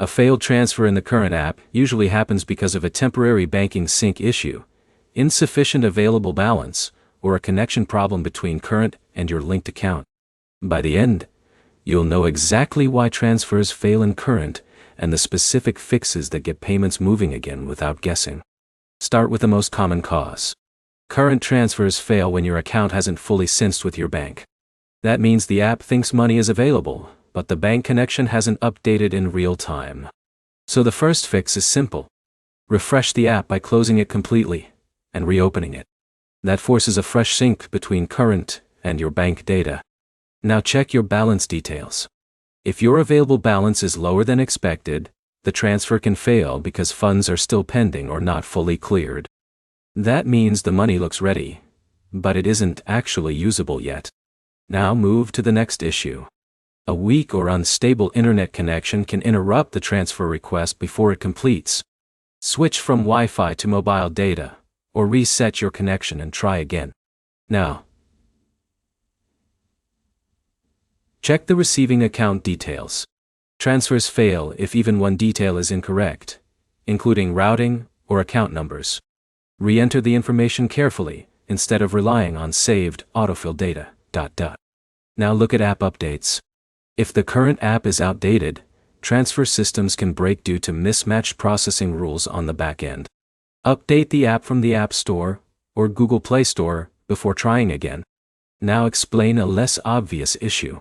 A failed transfer in the current app usually happens because of a temporary banking sync issue, insufficient available balance, or a connection problem between current and your linked account. By the end, you'll know exactly why transfers fail in current and the specific fixes that get payments moving again without guessing. Start with the most common cause. Current transfers fail when your account hasn't fully synced with your bank. That means the app thinks money is available, but the bank connection hasn't updated in real time. So the first fix is simple. Refresh the app by closing it completely and reopening it. That forces a fresh sync between current and your bank data. Now check your balance details. If your available balance is lower than expected, the transfer can fail because funds are still pending or not fully cleared. That means the money looks ready, but it isn't actually usable yet. Now move to the next issue. A weak or unstable internet connection can interrupt the transfer request before it completes. Switch from Wi-Fi to mobile data, or reset your connection and try again. Now, check the receiving account details. Transfers fail if even one detail is incorrect, including routing or account numbers. Re-enter the information carefully instead of relying on saved autofill data. Now look at app updates. If the current app is outdated, transfer systems can break due to mismatched processing rules on the back end. Update the app from the App Store or Google Play Store before trying again. Now explain a less obvious issue.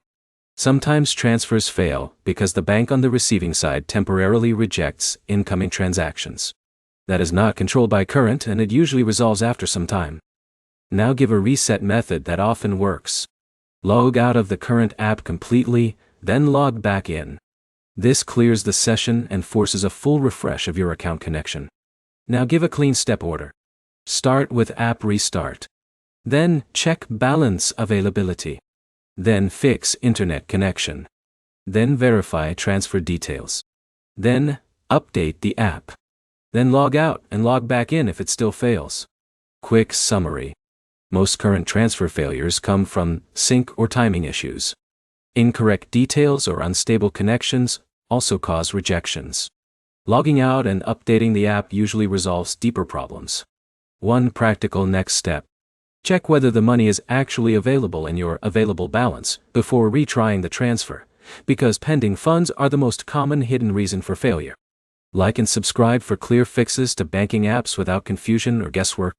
Sometimes transfers fail because the bank on the receiving side temporarily rejects incoming transactions. That is not controlled by current, and it usually resolves after some time. Now give a reset method that often works. Log out of the current app completely, then log back in. This clears the session and forces a full refresh of your account connection. Now give a clean step order. Start with app restart. Then check balance availability. Then fix internet connection. Then verify transfer details. Then update the app. Then log out and log back in if it still fails. Quick summary. Most current transfer failures come from sync or timing issues. Incorrect details or unstable connections also cause rejections. Logging out and updating the app usually resolves deeper problems. One practical next step. Check whether the money is actually available in your available balance before retrying the transfer, because pending funds are the most common hidden reason for failure. Like and subscribe for clear fixes to banking apps without confusion or guesswork.